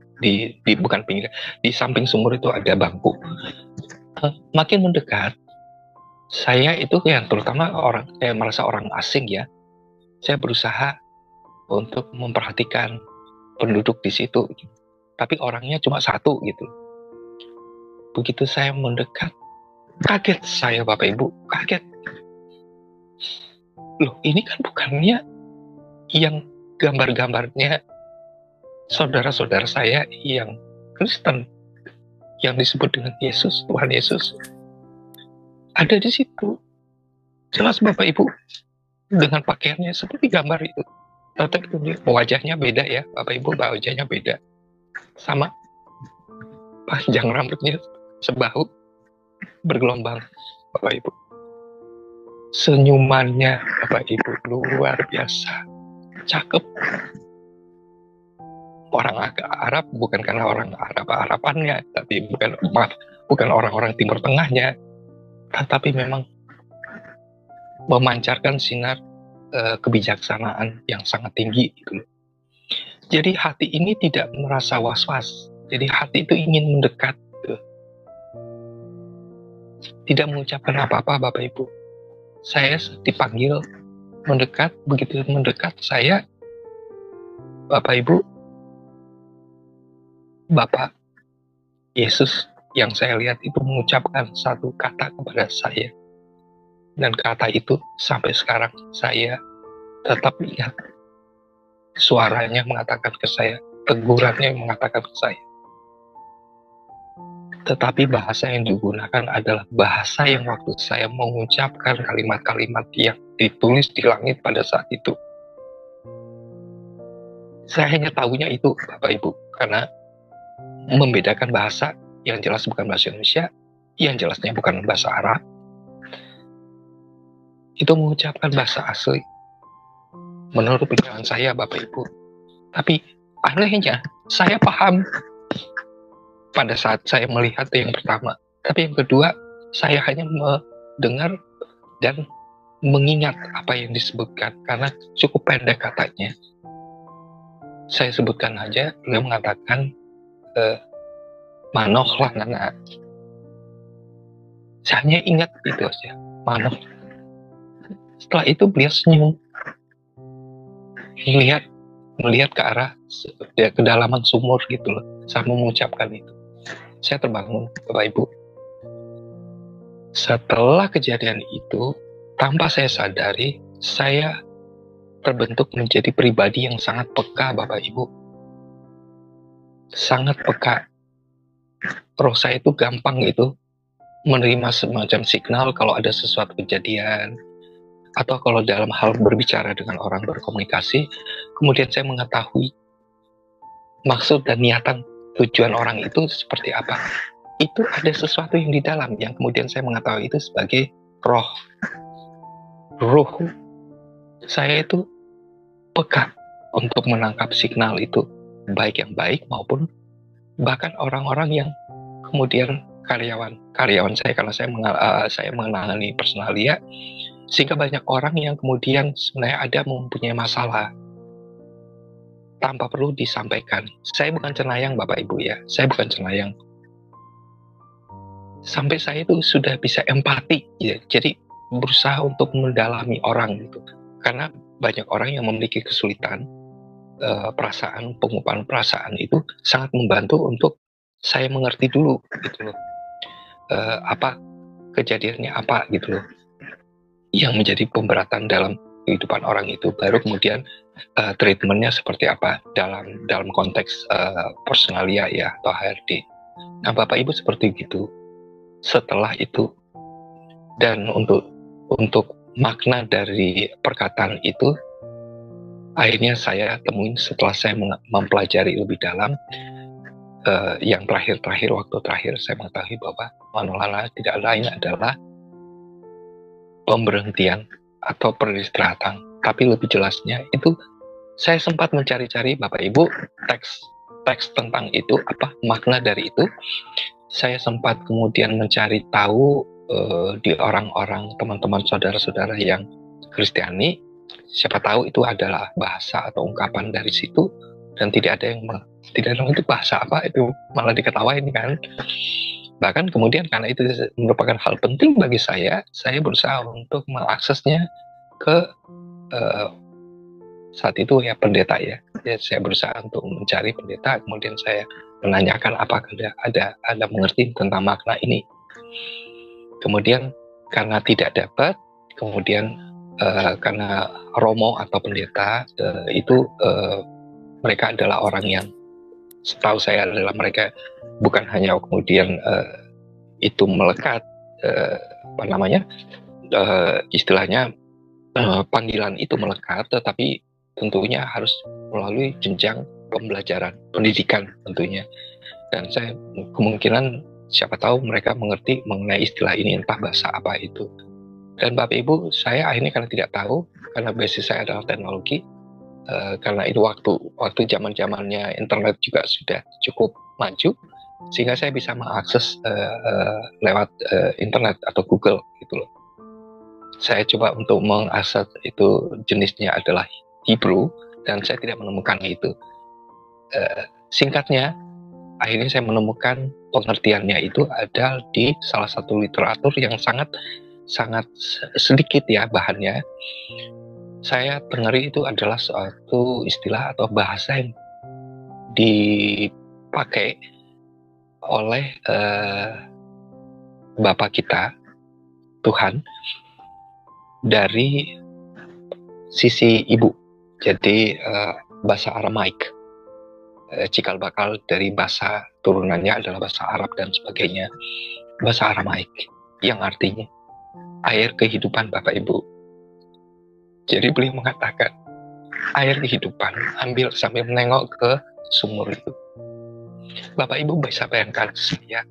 Speaker 1: Bukan pinggiran, di samping sumur itu ada bangku. Makin mendekat, saya itu yang terutama merasa orang asing ya. Saya berusaha untuk memperhatikan penduduk di situ, tapi orangnya cuma satu gitu. Begitu saya mendekat, kaget saya, Bapak Ibu, kaget. Loh, ini kan bukannya yang gambar-gambarnya saudara-saudara saya yang Kristen, yang disebut dengan Yesus, Tuhan Yesus, ada di situ. Jelas Bapak Ibu, dengan pakaiannya seperti gambar itu. Tapi wajahnya beda ya, Bapak Ibu, wajahnya beda. Sama panjang rambutnya sebahu, bergelombang, Bapak Ibu. Senyumannya, Bapak Ibu, luar biasa. Cakep. Orang Arab bukan karena orang Arabannya, tapi bukan orang-orang Timur Tengahnya, tetapi memang memancarkan sinar kebijaksanaan yang sangat tinggi gitu. Jadi hati ini tidak merasa was-was. Jadi hati itu ingin mendekat gitu. Tidak mengucapkan apa-apa, Bapak Ibu. Saya dipanggil mendekat, begitu mendekat saya, Bapak Ibu, Bapak Yesus yang saya lihat itu mengucapkan satu kata kepada saya. Dan kata itu sampai sekarang saya tetap ingat. Suaranya mengatakan ke saya, tegurannya mengatakan ke saya. Tetapi bahasa yang digunakan adalah bahasa yang waktu saya mengucapkan kalimat-kalimat yang ditulis di langit pada saat itu. Saya hanya tahunya itu, Bapak Ibu, karena membedakan bahasa yang jelas bukan bahasa Indonesia, yang jelasnya bukan bahasa Arab, itu mengucapkan bahasa asli menurut pikiran saya, Bapak Ibu. Tapi anehnya saya paham pada saat saya melihat yang pertama, tapi yang kedua saya hanya mendengar dan mengingat apa yang disebutkan karena cukup pendek katanya. Saya sebutkan aja, beliau mengatakan Manoh lah Nana. Saya hanya ingat itu aja, Manoh. Setelah itu beliau senyum, melihat ke arah kedalaman sumur gitu loh, sambil mengucapkan itu. Saya terbangun, Bapak Ibu. Setelah kejadian itu, tanpa saya sadari, saya terbentuk menjadi pribadi yang sangat peka, Bapak Ibu. Sangat peka. Roh saya itu gampang gitu menerima semacam signal kalau ada sesuatu kejadian, atau kalau dalam hal berbicara dengan orang, berkomunikasi, kemudian saya mengetahui maksud dan niatan tujuan orang itu seperti apa. Itu ada sesuatu yang di dalam yang kemudian saya mengetahui itu sebagai roh. Roh saya itu peka untuk menangkap signal itu, baik yang baik maupun bahkan orang-orang yang kemudian karyawan saya, karena saya menangani personalia, sehingga banyak orang yang kemudian sebenarnya ada mempunyai masalah tanpa perlu disampaikan. Saya bukan cenayang, Bapak Ibu ya, saya bukan cenayang. sampai saya itu sudah bisa empati ya. Jadi berusaha untuk mendalami orang gitu. Karena banyak orang yang memiliki kesulitan perasaan, pengupahan perasaan itu sangat membantu untuk saya mengerti dulu gitu loh. Apa kejadiannya apa gitu loh yang menjadi pemberatan dalam kehidupan orang itu, baru kemudian treatmentnya seperti apa dalam konteks personalia ya atau HRD. Nah, Bapak Ibu seperti gitu. Setelah itu, dan untuk makna dari perkataan itu akhirnya saya temuin setelah saya mempelajari lebih dalam. Yang terakhir waktu terakhir saya mengetahui bahwa manolola tidak lain adalah pemberhentian atau peristirahatan. Tapi lebih jelasnya itu saya sempat mencari-cari Bapak Ibu teks tentang itu, apa makna dari itu. Saya sempat kemudian mencari tahu di orang-orang teman-teman saudara-saudara yang Kristiani, siapa tahu itu adalah bahasa atau ungkapan dari situ, dan tidak ada yang itu bahasa apa, itu malah diketawain kan. Bahkan kemudian karena itu merupakan hal penting bagi saya berusaha untuk mengaksesnya ke saat itu ya pendeta ya. Saya berusaha untuk mencari pendeta, kemudian saya menanyakan apakah ada mengerti tentang makna ini. Kemudian karena tidak dapat, kemudian karena romo atau pendeta itu mereka adalah orang yang setahu saya adalah mereka bukan hanya kemudian itu melekat istilahnya panggilan itu melekat, tetapi tentunya harus melalui jenjang pembelajaran pendidikan tentunya. Dan saya kemungkinan siapa tahu mereka mengerti mengenai istilah ini, entah bahasa apa itu. Dan Bapak Ibu, saya akhirnya karena tidak tahu, karena basis saya adalah teknologi, karena itu waktu zaman-zamannya internet juga sudah cukup maju, sehingga saya bisa mengakses lewat internet atau Google gitu loh. Saya coba untuk mengakses itu, jenisnya adalah Hebrew, dan saya tidak menemukan itu. Singkatnya, akhirnya saya menemukan pengertiannya itu ada di salah satu literatur yang sangat sedikit ya bahannya. Saya tengeri itu adalah suatu istilah atau bahasa yang dipakai oleh Bapa kita, Tuhan, dari sisi ibu. Jadi bahasa Aramaik, cikal bakal dari bahasa turunannya adalah bahasa Arab dan sebagainya. Bahasa Aramaik yang artinya air kehidupan Bapak Ibu. Jadi beliau mengatakan air kehidupan, ambil sambil menengok ke sumur itu. Bapak Ibu bisa bayangkan, saya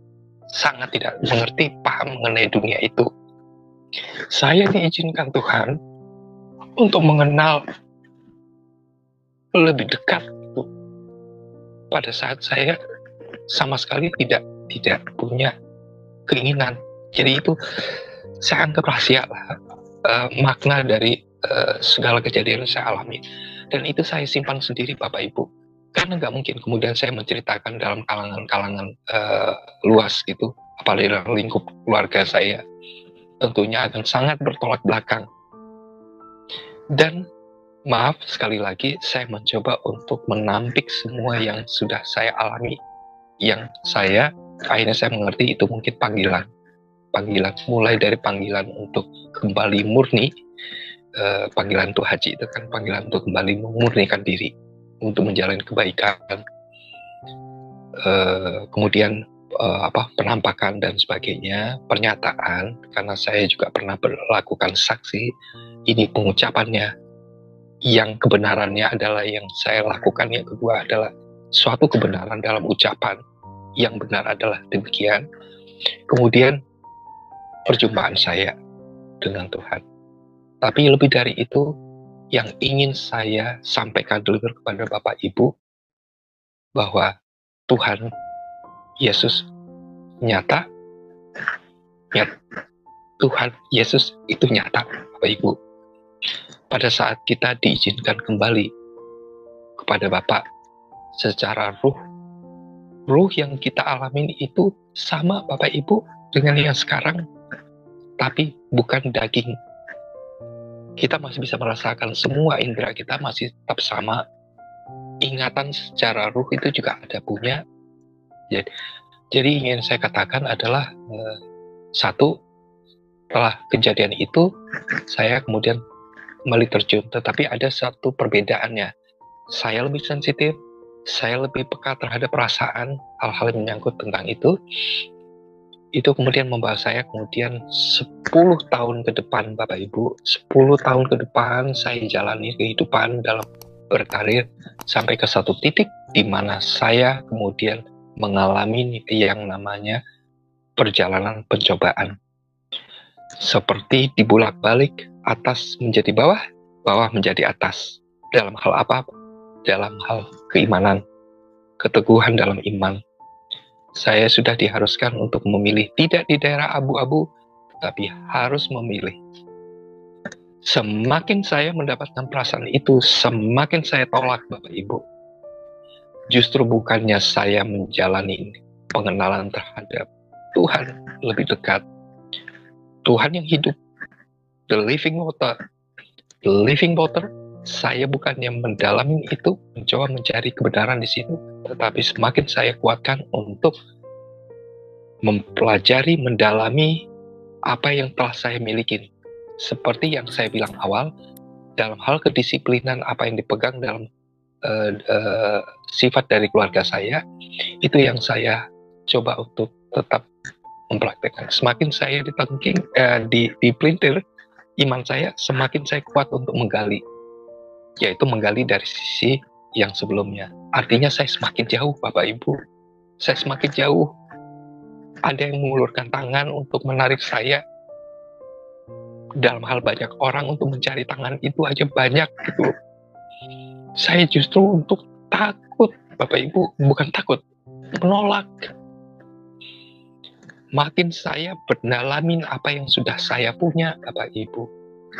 Speaker 1: sangat tidak mengerti, paham mengenai dunia itu. Saya diizinkan Tuhan untuk mengenal lebih dekat itu pada saat saya sama sekali tidak punya keinginan. Jadi itu saya anggap rahasia lah, makna dari segala kejadian yang saya alami. Dan itu saya simpan sendiri Bapak Ibu, karena nggak mungkin kemudian saya menceritakan dalam kalangan luas gitu, apalagi dalam lingkup keluarga saya. Tentunya akan sangat bertolak belakang. Dan maaf sekali lagi, saya mencoba untuk menampik semua yang sudah saya alami, yang akhirnya saya mengerti itu mungkin panggilan, mulai dari panggilan untuk kembali murni. Panggilan untuk haji itu kan panggilan untuk kembali memurnikan diri untuk menjalani kebaikan, kemudian penampakan dan sebagainya, pernyataan, karena saya juga pernah melakukan saksi, ini pengucapannya, yang kebenarannya adalah yang saya lakukan, yang kedua adalah suatu kebenaran dalam ucapan, yang benar adalah demikian. Kemudian perjumpaan saya dengan Tuhan. Tapi lebih dari itu, yang ingin saya sampaikan dulu kepada Bapak Ibu, bahwa Tuhan Yesus nyata. Tuhan Yesus itu nyata, Bapak Ibu. Pada saat kita diizinkan kembali kepada Bapa secara ruh yang kita alami itu sama Bapak Ibu dengan yang sekarang, tapi bukan daging. Kita masih bisa merasakan, semua indera kita masih tetap sama. Ingatan secara ruh itu juga ada punya. Jadi ingin saya katakan adalah satu, setelah kejadian itu saya kemudian kembali terjun, tetapi ada satu perbedaannya. Saya lebih sensitif, saya lebih peka terhadap perasaan, hal-hal yang menyangkut tentang itu kemudian membawa saya kemudian 10 tahun ke depan, Bapak Ibu. 10 tahun ke depan saya jalani kehidupan dalam berkarir sampai ke satu titik di mana saya kemudian mengalami yang namanya perjalanan pencobaan. Seperti dibulak-balik, atas menjadi bawah, bawah menjadi atas. Dalam hal apa? Dalam hal keimanan, keteguhan dalam iman. Saya sudah diharuskan untuk memilih tidak di daerah abu-abu, tapi harus memilih. Semakin saya mendapatkan perasaan itu, semakin saya tolak, Bapak Ibu. Justru bukannya saya menjalani pengenalan terhadap Tuhan lebih dekat. Tuhan yang hidup, the living water. The living water, saya bukannya mendalami itu, mencoba mencari kebenaran di situ, tetapi semakin saya kuatkan untuk mempelajari, mendalami apa yang telah saya miliki. Seperti yang saya bilang awal, dalam hal kedisiplinan apa yang dipegang dalam sifat dari keluarga saya, itu yang saya coba untuk tetap mempraktekkan. Semakin saya dipelintir iman saya, semakin saya kuat untuk menggali, yaitu menggali dari sisi yang sebelumnya. Artinya saya semakin jauh, Bapak Ibu. Saya semakin jauh. Ada yang mengulurkan tangan untuk menarik saya. Dalam hal banyak orang untuk mencari tangan itu aja banyak gitu. Saya justru untuk takut, Bapak Ibu, bukan takut, menolak. Makin saya berdalamin apa yang sudah saya punya, Bapak Ibu.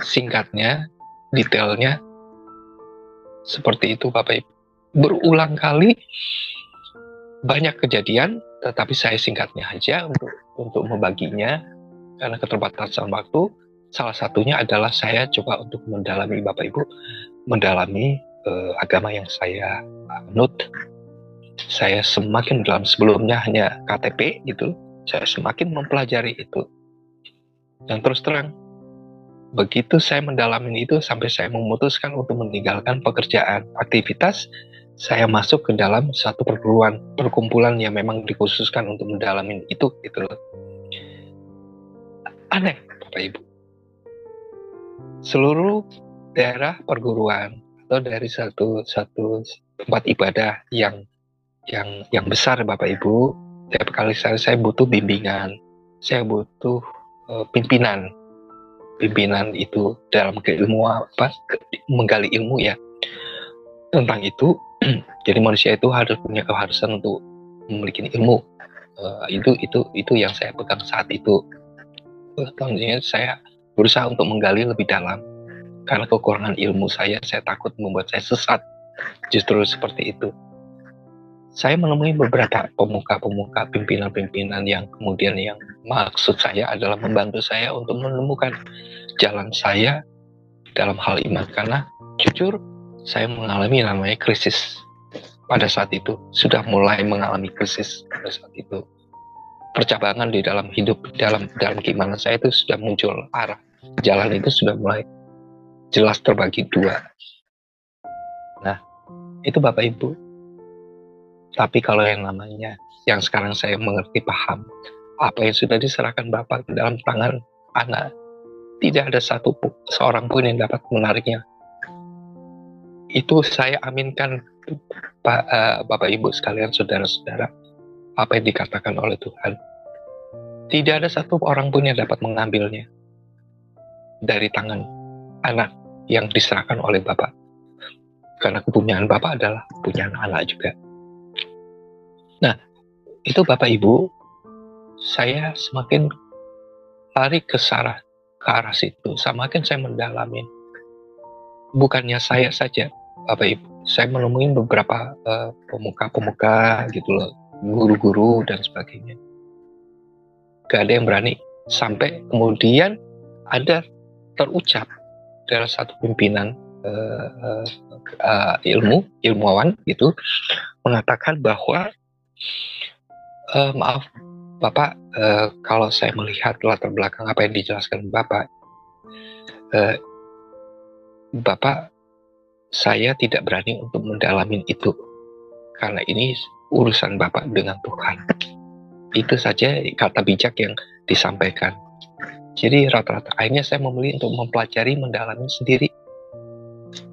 Speaker 1: Singkatnya, detailnya, seperti itu, Bapak Ibu. Berulang kali, banyak kejadian, tetapi saya singkatnya aja untuk membaginya, karena keterbatasan waktu. Salah satunya adalah saya coba untuk mendalami, Bapak Ibu, mendalami agama yang saya anut. Saya semakin dalam, sebelumnya hanya KTP gitu, saya semakin mempelajari itu. Dan terus terang, begitu saya mendalami itu sampai saya memutuskan untuk meninggalkan pekerjaan, aktivitas, saya masuk ke dalam satu perkumpulan yang memang dikhususkan untuk mendalami itu gitu loh. Aneh, Bapak Ibu. Seluruh daerah perguruan atau dari satu tempat ibadah yang besar, Bapak Ibu, setiap kali saya butuh bimbingan, saya butuh pimpinan itu dalam menggali ilmu ya tentang itu. Jadi manusia itu harus punya keharusan untuk memiliki ilmu. Itu yang saya pegang saat itu. Tentunya saya berusaha untuk menggali lebih dalam, karena kekurangan ilmu saya takut membuat saya sesat. Justru seperti itu. Saya menemui beberapa pemuka-pemuka, pimpinan-pimpinan yang kemudian yang maksud saya adalah membantu saya untuk menemukan jalan saya dalam hal iman. Karena jujur, saya mengalami namanya krisis pada saat itu. Sudah mulai mengalami krisis pada saat itu. Percabangan di dalam hidup, dalam keimanan saya itu sudah muncul arah. Jalan itu sudah mulai jelas terbagi dua. Nah, itu Bapak Ibu. Tapi kalau yang namanya, yang sekarang saya mengerti, paham, apa yang sudah diserahkan Bapak ke dalam tangan anak, tidak ada seorang pun yang dapat menariknya. Itu saya aminkan, Bapak Ibu sekalian, saudara-saudara, apa yang dikatakan oleh Tuhan. Tidak ada satu orang pun yang dapat mengambilnya dari tangan anak yang diserahkan oleh Bapak. Karena kepunyaan Bapak adalah kepunyaan anak juga. Nah, itu Bapak Ibu, saya semakin lari ke arah situ, semakin saya mendalami. Bukannya saya saja, Bapak Ibu, saya menemui beberapa pemuka-pemuka gitu loh, guru-guru dan sebagainya. gak ada yang berani. Sampai kemudian ada terucap dari satu pimpinan ilmuwan gitu, mengatakan bahwa maaf Bapak, kalau saya melihat latar belakang apa yang dijelaskan Bapak, Bapak, saya tidak berani untuk mendalamin itu karena ini urusan Bapak dengan Tuhan. Itu saja kata bijak yang disampaikan. Jadi rata-rata akhirnya saya memilih untuk mempelajari, mendalami sendiri.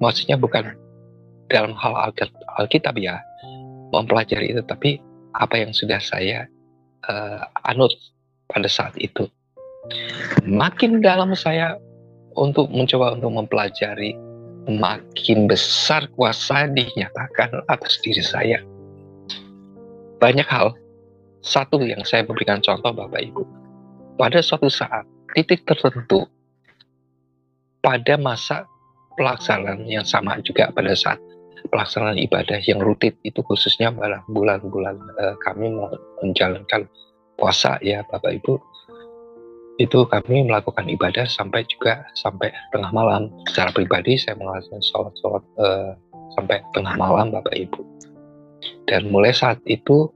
Speaker 1: Maksudnya bukan dalam hal Alkitab ya, mempelajari itu, tapi apa yang sudah saya anut pada saat itu. Makin dalam saya untuk mencoba untuk mempelajari, makin besar kuasa dinyatakan atas diri saya. Banyak hal. Satu yang saya berikan contoh Bapak Ibu, pada suatu saat, titik tertentu, pada masa pelaksanaan yang sama juga pada saat pelaksanaan ibadah yang rutin itu, khususnya pada bulan-bulan kami menjalankan puasa ya Bapak Ibu, itu kami melakukan ibadah sampai tengah malam. Secara pribadi saya melakukan sholat sampai tengah malam Bapak Ibu. Dan mulai saat itu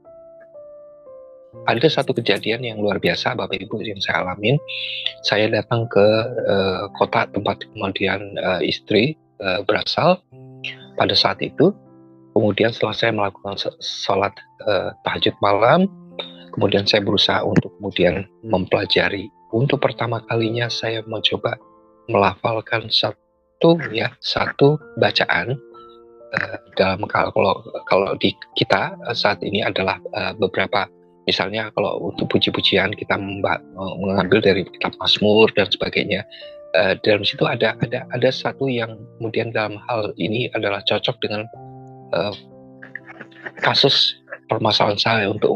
Speaker 1: ada satu kejadian yang luar biasa Bapak Ibu yang saya alamin. Saya datang ke kota tempat kemudian istri berasal pada saat itu. Kemudian setelah saya melakukan sholat tahajud malam, kemudian saya berusaha untuk kemudian mempelajari. Untuk pertama kalinya saya mencoba melafalkan satu bacaan dalam kalau di kita saat ini adalah beberapa. Misalnya kalau untuk puji-pujian kita mengambil dari kitab Mazmur dan sebagainya. Dalam situ ada satu yang kemudian dalam hal ini adalah cocok dengan kasus permasalahan saya, untuk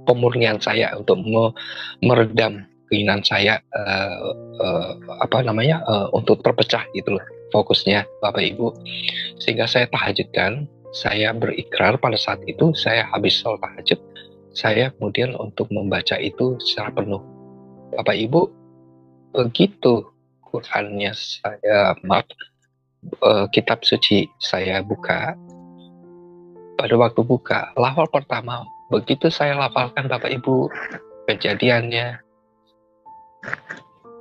Speaker 1: pemurnian saya, untuk meredam keinginan saya untuk terpecah gitu loh fokusnya Bapak Ibu. Sehingga saya tahajudkan, saya berikrar pada saat itu, saya habis sholat tahajud, saya kemudian untuk membaca itu secara penuh. Bapak Ibu, begitu Qurannya kitab suci saya buka, pada waktu buka, lafal pertama, begitu saya lafalkan Bapak Ibu, kejadiannya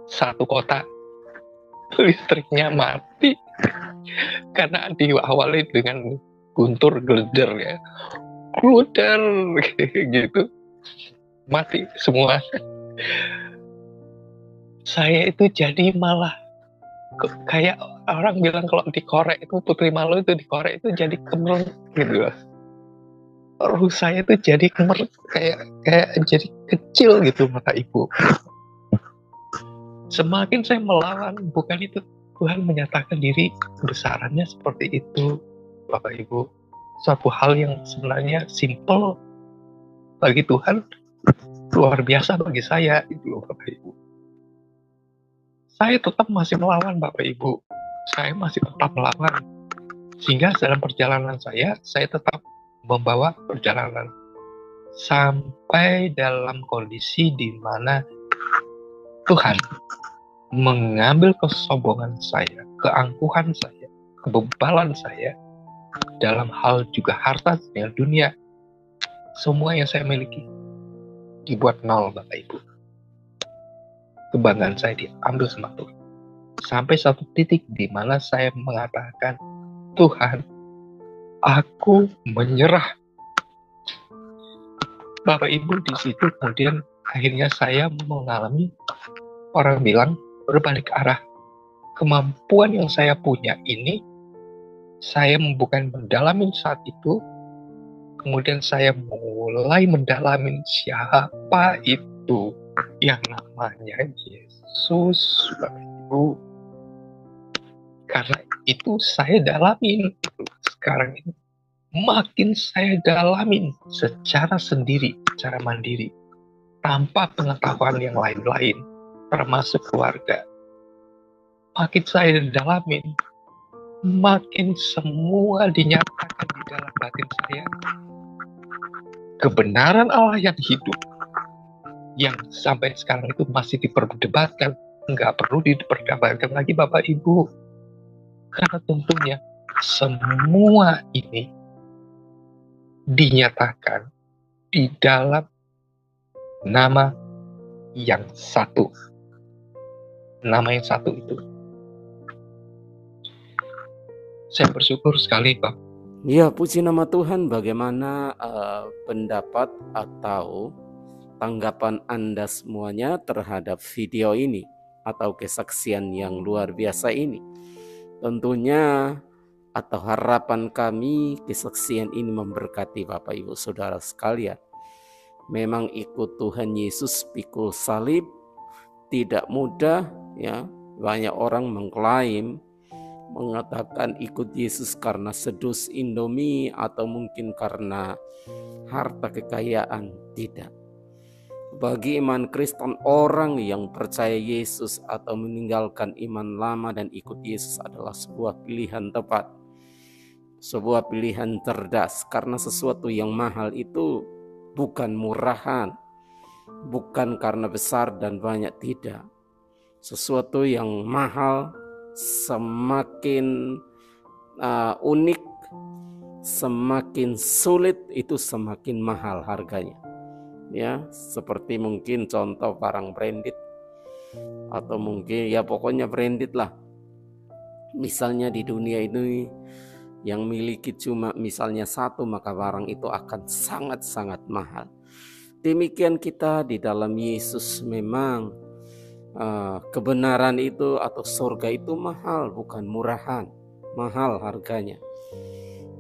Speaker 1: satu kota listriknya mati karena diawali dengan guntur gleder ya. Gluder gitu, mati semua. Saya itu jadi malah kayak orang bilang kalau dikorek itu, Putri Malu itu dikorek itu jadi kemer gitu loh. Ruh saya itu jadi kemer, kayak jadi kecil gitu Bapak Ibu. Semakin saya melawan, bukan itu Tuhan menyatakan diri kebesarannya seperti itu Bapak Ibu. Suatu hal yang sebenarnya simple bagi Tuhan, luar biasa bagi saya itu loh Bapak Ibu. Saya tetap masih melawan Bapak Ibu. Saya masih tetap melawan. Sehingga dalam perjalanan saya tetap membawa perjalanan sampai dalam kondisi di mana Tuhan mengambil kesombongan saya, keangkuhan saya, kebebalan saya, dalam hal juga harta dan dunia, semua yang saya miliki dibuat nol Bapak Ibu. Kebanggaan saya diambil sama Tuhan. Sampai satu titik di mana saya mengatakan, Tuhan, aku menyerah. Bapak Ibu, di situ kemudian akhirnya saya mengalami, orang bilang, berbalik arah. Kemampuan yang saya punya ini, saya bukan mendalamin saat itu, kemudian saya mulai mendalamin siapa itu yang namanya Yesus, Bapak Ibu. Karena itu saya dalamin. Sekarang ini makin saya dalamin secara sendiri, secara mandiri, tanpa pengetahuan yang lain-lain, termasuk keluarga. Makin saya dalamin, makin semua dinyatakan di dalam batin saya. Kebenaran Allah yang hidup, yang sampai sekarang itu masih diperdebatkan. Nggak perlu diperdebatkan lagi Bapak Ibu. Karena tentunya semua ini dinyatakan di dalam nama yang satu. Nama yang satu itu. Saya bersyukur sekali Pak.
Speaker 2: Ya, puji nama Tuhan. Bagaimana pendapat atau tanggapan Anda semuanya terhadap video ini atau kesaksian yang luar biasa ini? Tentunya atau harapan kami kesaksian ini memberkati Bapak Ibu Saudara sekalian. Memang ikut Tuhan Yesus pikul salib tidak mudah ya. Banyak orang mengklaim mengatakan ikut Yesus karena sedus Indomie atau mungkin karena harta kekayaan. Tidak. Bagi iman Kristen, orang yang percaya Yesus atau meninggalkan iman lama dan ikut Yesus adalah sebuah pilihan tepat, sebuah pilihan cerdas, karena sesuatu yang mahal itu bukan murahan, bukan karena besar dan banyak, tidak. Sesuatu yang mahal semakin unik, semakin sulit, itu semakin mahal harganya. Ya, seperti mungkin contoh barang branded atau mungkin ya pokoknya branded lah. Misalnya di dunia ini yang miliki cuma misalnya satu, maka barang itu akan sangat-sangat mahal. Demikian kita di dalam Yesus, memang kebenaran itu atau surga itu mahal, bukan murahan, mahal harganya.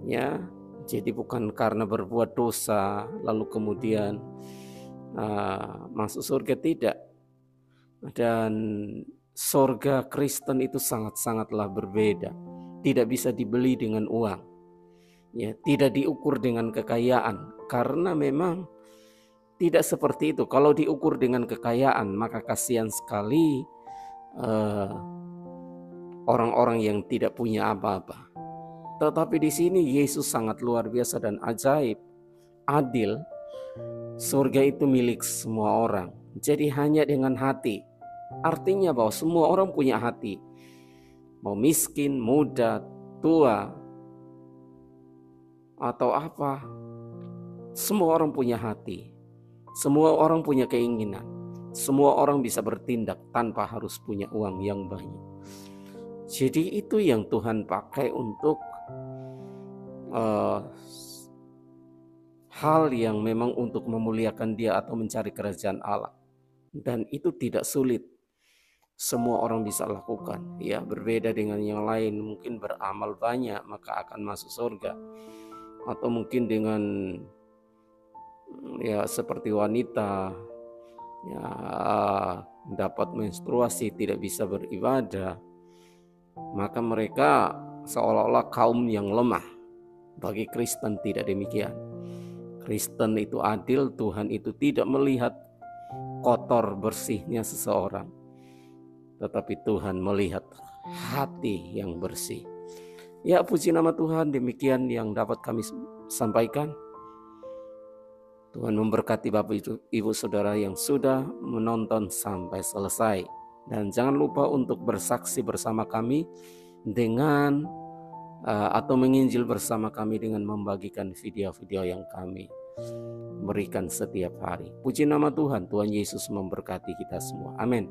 Speaker 2: Ya, jadi bukan karena berbuat dosa lalu kemudian masuk surga, tidak. Dan surga Kristen itu sangat-sangatlah berbeda, tidak bisa dibeli dengan uang, ya, tidak diukur dengan kekayaan, karena memang tidak seperti itu. Kalau diukur dengan kekayaan, maka kasihan sekali orang-orang yang tidak punya apa-apa. Tetapi di sini Yesus sangat luar biasa dan ajaib, adil. Surga itu milik semua orang. Jadi hanya dengan hati. Artinya bahwa semua orang punya hati. Mau miskin, muda, tua, atau apa. Semua orang punya hati. Semua orang punya keinginan. Semua orang bisa bertindak tanpa harus punya uang yang banyak. Jadi itu yang Tuhan pakai untuk hal yang memang untuk memuliakan Dia atau mencari kerajaan Allah. Dan itu tidak sulit. Semua orang bisa lakukan. Ya, berbeda dengan yang lain, mungkin beramal banyak maka akan masuk surga. Atau mungkin dengan ya seperti wanita ya dapat menstruasi tidak bisa beribadah, maka mereka seolah-olah kaum yang lemah. Bagi Kristen tidak demikian. Kristen itu adil, Tuhan itu tidak melihat kotor bersihnya seseorang, tetapi Tuhan melihat hati yang bersih. Ya, puji nama Tuhan, demikian yang dapat kami sampaikan. Tuhan memberkati Bapak Ibu Saudara yang sudah menonton sampai selesai. Dan jangan lupa untuk bersaksi bersama kami dengan atau menginjil bersama kami dengan membagikan video-video yang kami berikan setiap hari. Puji nama Tuhan, Tuhan Yesus memberkati kita semua. Amin.